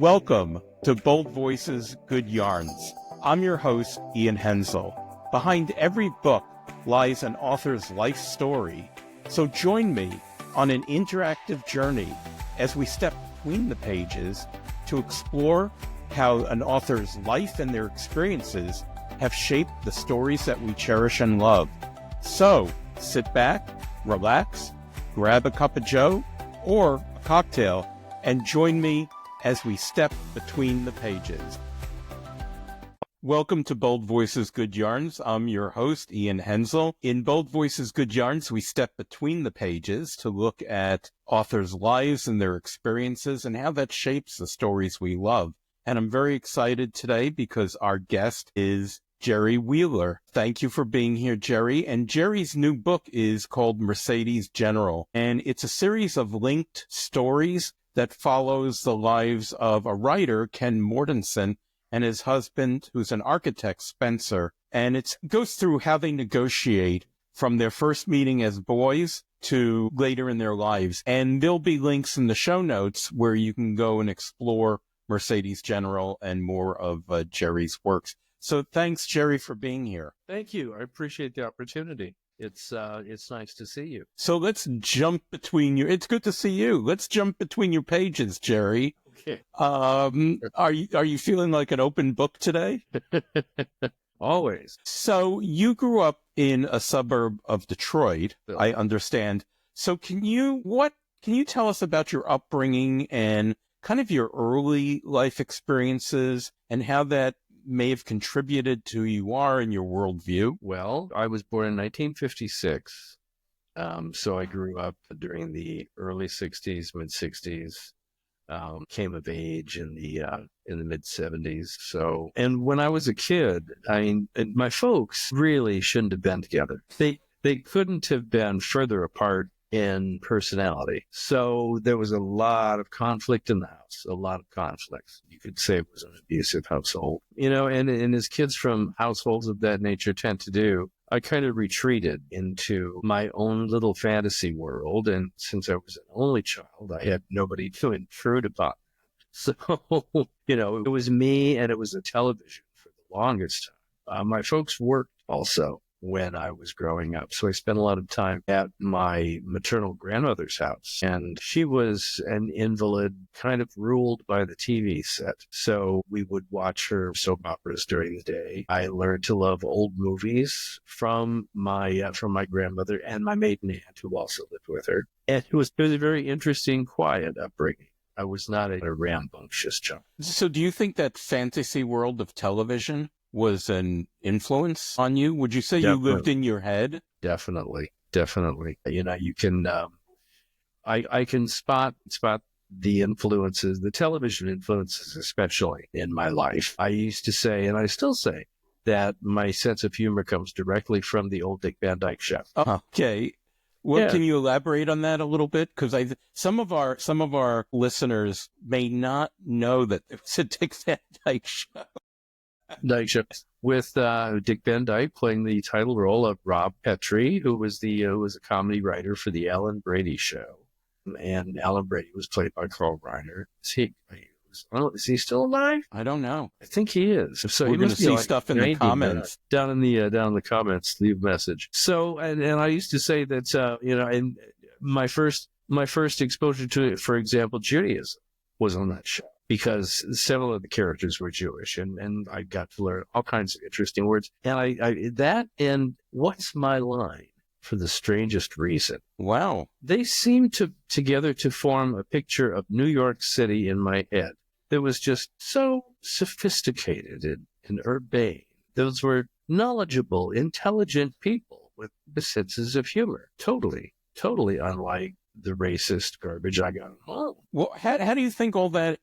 Welcome to Bold Voices, Good Yarns. I'm your host, Ian Henzel. Behind every book lies an author's life story. So join me on an interactive journey as we step between the pages to explore how an author's life and their experiences have shaped the stories that we cherish and love. So sit back, relax, grab a cup of joe or a cocktail, and join me as we step between the pages. Welcome to Bold Voices, Good Yarns. I'm your host, Ian Henzel. In Bold Voices, Good Yarns, we step between the pages to look at authors' lives and their experiences and how that shapes the stories we love. And I'm very excited today because our guest is Jerry Wheeler. Thank you for being here, Jerry. And Jerry's new book is called Mercedes General, and it's a series of linked stories that follows the lives of a writer, Ken Mortensen, and his husband, who's an architect, Spencer. And it goes through how they negotiate from their first meeting as boys to later in their lives. And there'll be links in the show notes where you can go and explore Mercedes General and more of Jerry's works. So thanks, Jerry, for being here. Thank you. I appreciate the opportunity. It's nice to see you. So let's jump between your. It's good to see you. Let's jump between your pages, Jerry. Okay. Are you feeling like an open book today? Always. So you grew up in a suburb of Detroit, I understand. So can you tell us about your upbringing and kind of your early life experiences and how that may have contributed to who you are and your worldview? Well, I was born in 1956, so I grew up during the early 60s, mid-60s, came of age in the mid-70s. So, and when I was a kid, my folks really shouldn't have been together. They couldn't have been further apart in personality. So there was a lot of conflict in the house, a lot of conflicts. You could say it was an abusive household, and as kids from households of that nature tend to do, I kind of retreated into my own little fantasy world. And since I was an only child, I had nobody to intrude upon. So, it was me and it was the television for the longest time. My folks worked also when I was growing up. So I spent a lot of time at my maternal grandmother's house, and she was an invalid, kind of ruled by the TV set. So we would watch her soap operas during the day. I learned to love old movies from my grandmother and my maiden aunt, who also lived with her. And it was a very interesting, quiet upbringing. I was not a rambunctious child. So do you think that fantasy world of television was an influence on you? Would you say Definitely. You lived in your head? Definitely. You can, I can spot the influences, the television influences, especially in my life. I used to say, and I still say, that my sense of humor comes directly from the old Dick Van Dyke Show. Okay. Well, Yeah. Can you elaborate on that a little bit? Because some of our listeners may not know that it was a Dick Van Dyke Show. Dyke Show with Dick Van Dyke playing the title role of Rob Petrie, who was a comedy writer for the Alan Brady Show, and Alan Brady was played by Carl Reiner. Is he still alive? I don't know. I think he is. So we're going to see stuff in the comments. Down in the comments, leave a message. So, and I used to say that and my first exposure to it, for example, Judaism, was on that show, because several of the characters were Jewish, and I got to learn all kinds of interesting words. And and what's my line? For the strangest reason. Wow. They seemed together to form a picture of New York City in my head that was just so sophisticated and urbane. Those were knowledgeable, intelligent people with senses of humor. Totally unlike the racist garbage I got home. Well, how do you think all that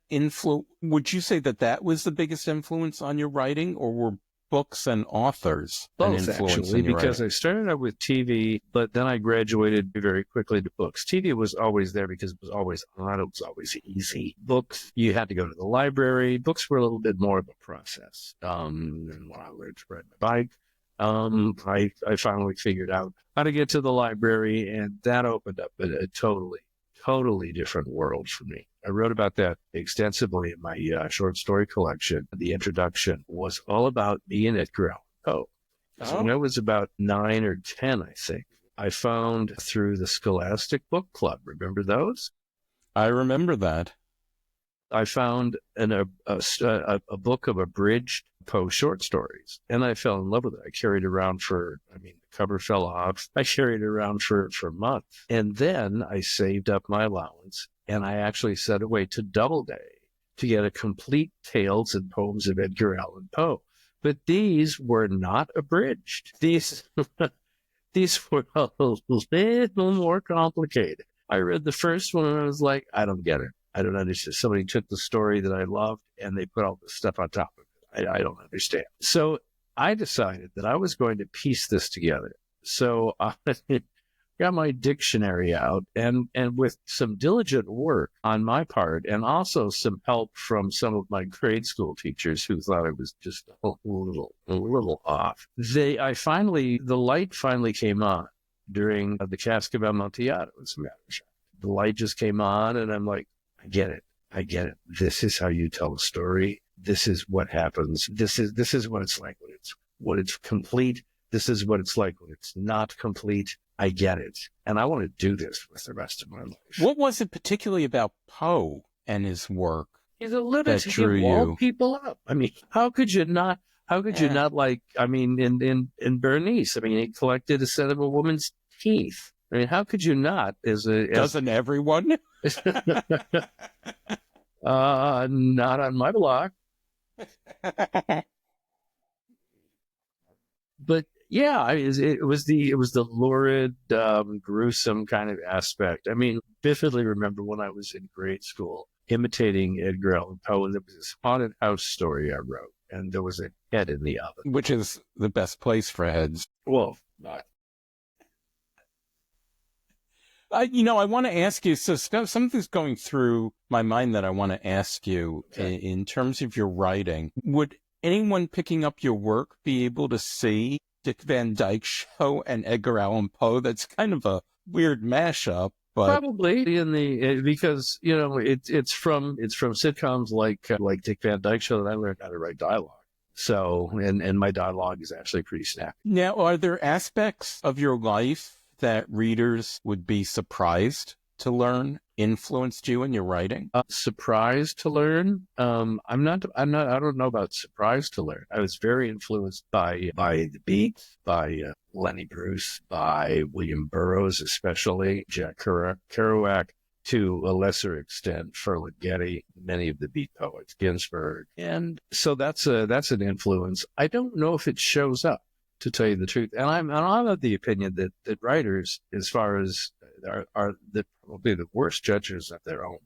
would you say that was the biggest influence on your writing, or were books and authors an Both, influence actually, on your because writing? I started out with TV, but then I graduated very quickly to books. TV was always there because it was always on. It was always easy. Books, you had to go to the library. Books were a little bit more of a process. And when I learned to ride my bike, I finally figured out how to get to the library, and that opened up a totally different world for me. I wrote about that extensively in my short story collection. The introduction was all about me and Edgar Allan Poe. So when I was about 9 or 10, I think, I found through the Scholastic Book Club. Remember those? I remember that. I found a book of abridged Poe short stories, and I fell in love with it. I carried it around the cover fell off. I carried it around for months. And then I saved up my allowance, and I actually set away to Doubleday to get a complete Tales and Poems of Edgar Allan Poe. But these were not abridged. These were a little more complicated. I read the first one, and I was like, I don't get it. I don't understand. Somebody took the story that I loved and they put all this stuff on top of it. I don't understand. So I decided that I was going to piece this together. So I got my dictionary out and with some diligent work on my part and also some help from some of my grade school teachers who thought I was just a little off. The light finally came on during the Cask of Amontillado, as a matter of fact. The light just came on and I'm like, I get it. This is how you tell a story. This is what happens. This is what it's like when it's complete. This is what it's like when it's not complete. I get it. And I want to do this with the rest of my life. What was it particularly about Poe and his work? He's a lunatic. He walled people up. I mean, how could you not like, I mean, in Bernice, I mean, he collected a set of a woman's teeth. I mean, how could you not? Doesn't everyone? Not on my block. But yeah, it was the lurid, gruesome kind of aspect. I mean, vividly remember when I was in grade school imitating Edgar Allan Poe, and there was this haunted house story I wrote, and there was a head in the oven, which is the best place for heads. Well, not. I want to ask you, so something's going through my mind that I want to ask you. Okay. In terms of your writing. Would anyone picking up your work be able to see Dick Van Dyke Show and Edgar Allan Poe? That's kind of a weird mashup, but probably because it's from sitcoms like Dick Van Dyke Show that I learned how to write dialogue. So and my dialogue is actually pretty snappy. Now, are there aspects of your life that readers would be surprised to learn influenced you in your writing? Surprised to learn? I don't know about surprised to learn. I was very influenced by the Beat, by Lenny Bruce, by William Burroughs, especially Jack Kerouac, to a lesser extent, Ferlinghetti, many of the Beat poets, Ginsberg. And so that's an influence. I don't know if it shows up, to tell you the truth. And I'm of the opinion that writers, as far as are probably the worst judges of their own work,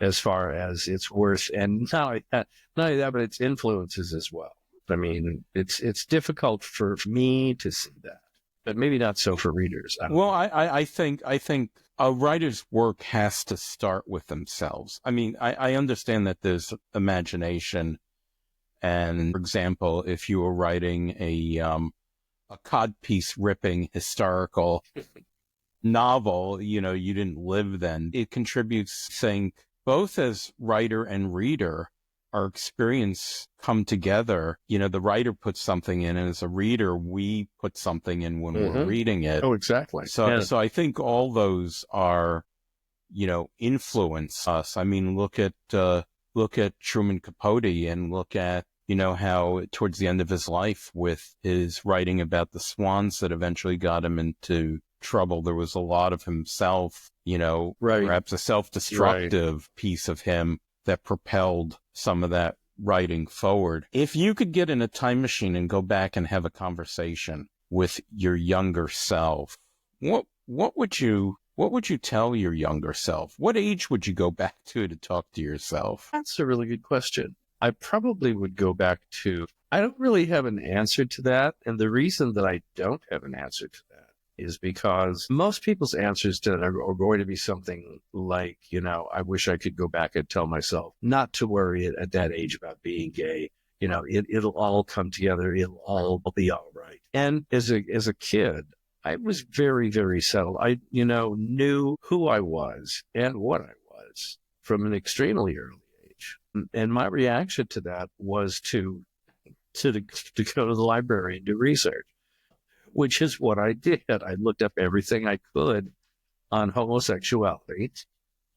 as far as its worth, and not only that, but its influences as well. I mean, it's difficult for me to see that, but maybe not so for readers. I think a writer's work has to start with themselves. I mean, I understand that there's imagination, and for example, if you were writing a codpiece ripping historical novel, you didn't live then. It contributes, I think, both as writer and reader, our experience come together. The writer puts something in, and as a reader, we put something in when we're reading it. Oh, exactly. So I think all those are, influence us. I mean, look at Truman Capote and look at, how towards the end of his life with his writing about the swans that eventually got him into trouble, there was a lot of himself, perhaps a self-destructive piece of him that propelled some of that writing forward. If you could get in a time machine and go back and have a conversation with your younger self, what would you tell your younger self? What age would you go back to talk to yourself? That's a really good question. I probably would go back to, I don't really have an answer to that. And the reason that I don't have an answer to that is because most people's answers to that are going to be something like, I wish I could go back and tell myself not to worry at that age about being gay. It'll all come together. It'll all be all right. And as a kid, I was very, very settled. I, knew who I was and what I was from an extremely early age. And my reaction to that was to go to the library and do research, which is what I did. I looked up everything I could on homosexuality.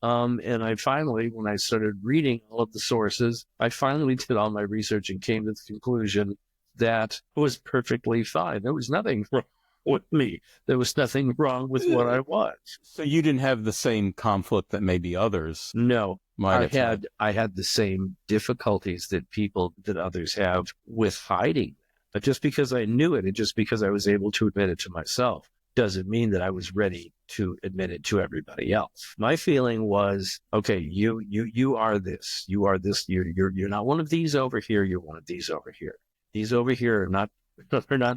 And I finally, when I started reading all of the sources, I finally did all my research and came to the conclusion that it was perfectly fine. There was nothing wrong with me. There was nothing wrong with what I was. So you didn't have the same conflict that maybe others No, might have had. I had the same difficulties that others have with hiding. But just because I knew it and just because I was able to admit it to myself doesn't mean that I was ready to admit it to everybody else. My feeling was, okay, you are this. You are this. You're not one of these over here. You're one of these over here. These over here are not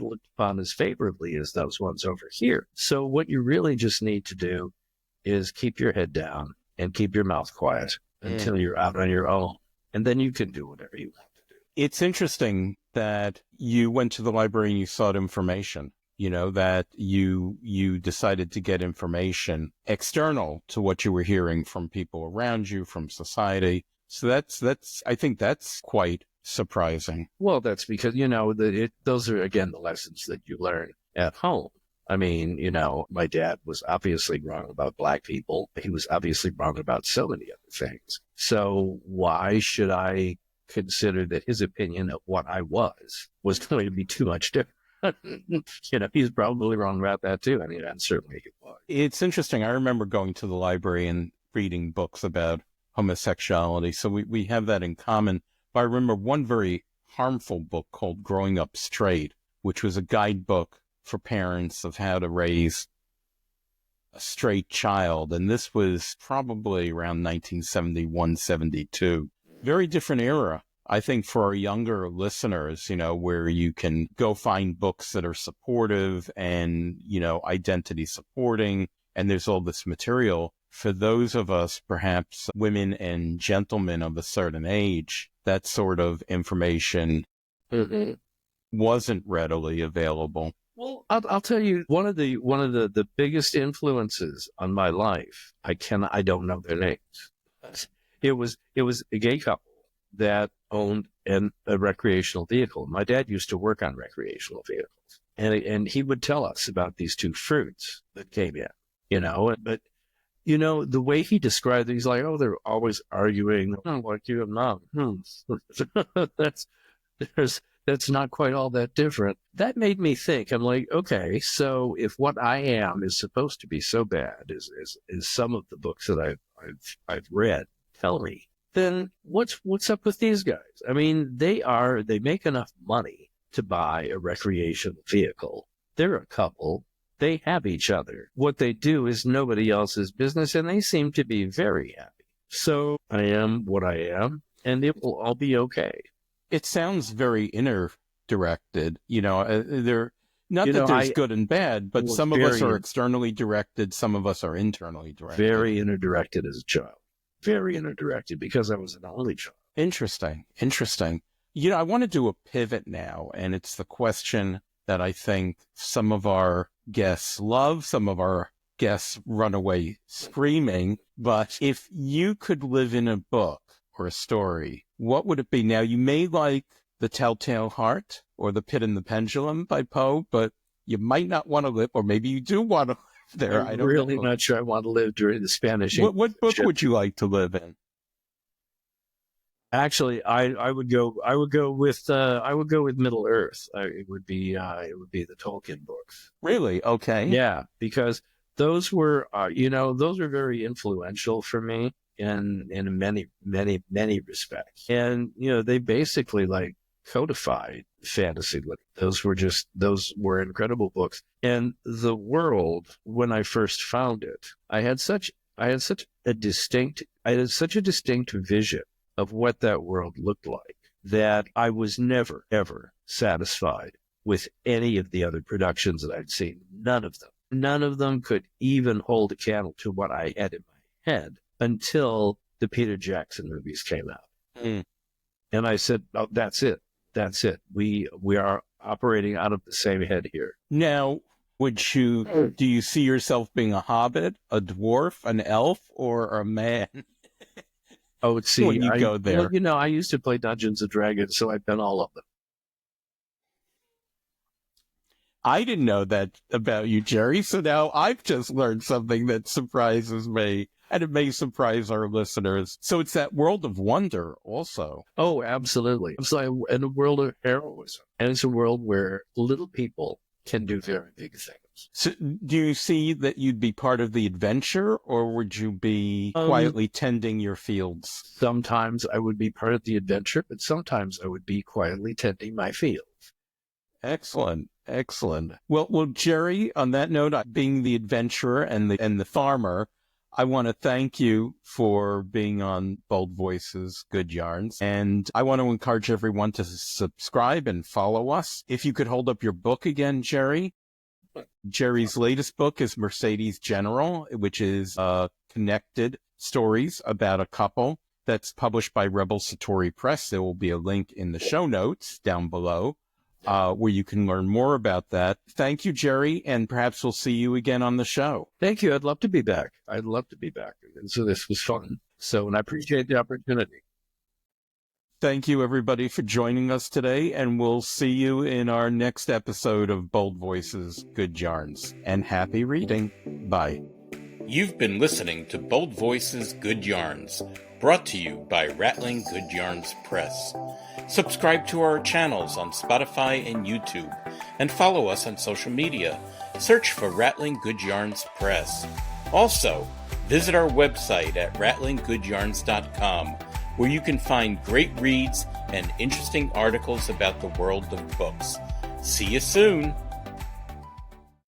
looked upon as favorably as those ones over here. So what you really just need to do is keep your head down and keep your mouth quiet until you're out on your own. And then you can do whatever you want to do. It's interesting that you went to the library and you sought information, that you decided to get information external to what you were hearing from people around you, from society. So I think that's quite surprising. Well, that's because, those are, again, the lessons that you learn at home. I mean, my dad was obviously wrong about Black people. He was obviously wrong about so many other things. So why should I consider that his opinion of what I was going to be too much different? He's probably wrong about that too. I mean, and certainly he was. It's interesting. I remember going to the library and reading books about homosexuality. So we have that in common. But I remember one very harmful book called Growing Up Straight, which was a guidebook for parents of how to raise a straight child. And this was probably around 1971, 72. Very different era, I think, for our younger listeners, where you can go find books that are supportive and, identity supporting. And there's all this material. For those of us, perhaps women and gentlemen of a certain age, that sort of information wasn't readily available. Well, I'll tell you, one of the biggest influences on my life, I don't know their names. It was a gay couple that owned a recreational vehicle. My dad used to work on recreational vehicles, and he would tell us about these two fruits that came in, but the way he described it, he's like, oh, they're always arguing. I don't like you, I'm not. That's not quite all that different. That made me think. I'm like, okay, so if what I am is supposed to be so bad as some of the books that I've read tell me, then what's up with these guys? I mean, they make enough money to buy a recreational vehicle. They're a couple. They have each other. What they do is nobody else's business, and they seem to be very happy. So I am what I am, and it will all be okay. It sounds very inner-directed. That there's good and bad, but some of us are externally directed, some of us are internally directed. Very inner-directed as a child. Very inner-directed because I was an only child. Interesting. I want to do a pivot now, and it's the question that I think some of our guests love, some of our guests run away screaming. But if you could live in a book or a story, what would it be? Now, you may like The Telltale Heart or The Pit and the Pendulum by Poe, but you might not want to live, or maybe you do want to live there. I'm really not sure I want to live during the Spanish. What book would you like to live in? Actually, I would go with Middle Earth. It would be the Tolkien books. Really? Okay. Yeah, because those were those were very influential for me in many respects. And they basically like codified fantasy. Those were incredible books. And the world, when I first found it, I had such a distinct vision of what that world looked like that I was never, ever satisfied with any of the other productions that I'd seen. None of them. None of them could even hold a candle to what I had in my head until the Peter Jackson movies came out. And I said, oh, that's it. We are operating out of the same head here. Now, do you see yourself being a hobbit, a dwarf, an elf, or a man? Oh, see, when you go there. Well, I used to play Dungeons and Dragons, so I've been all of them. I didn't know that about you, Jerry. So now I've just learned something that surprises me, and it may surprise our listeners. So it's that world of wonder also. Oh, absolutely. It's like in a world of heroism. And it's a world where little people can do very big things. So do you see that you'd be part of the adventure, or would you be quietly tending your fields? Sometimes I would be part of the adventure, but sometimes I would be quietly tending my fields. Excellent. Excellent. Well, Jerry, on that note, being the adventurer and the farmer, I want to thank you for being on Bold Voices, Good Yarns. And I want to encourage everyone to subscribe and follow us. If you could hold up your book again, Jerry. Jerry's latest book is Mercedes General, which is connected stories about a couple that's published by Rebel Satori Press. There will be a link in the show notes down below where you can learn more about that. Thank you, Jerry, and perhaps we'll see you again on the show. Thank you. I'd love to be back. And so this was fun. And I appreciate the opportunity. Thank you, everybody, for joining us today, and we'll see you in our next episode of Bold Voices, Good Yarns. And happy reading. Bye. You've been listening to Bold Voices, Good Yarns, brought to you by Rattling Good Yarns Press. Subscribe to our channels on Spotify and YouTube, and follow us on social media. Search for Rattling Good Yarns Press. Also, visit our website at rattlinggoodyarns.com, where you can find great reads and interesting articles about the world of books. See you soon!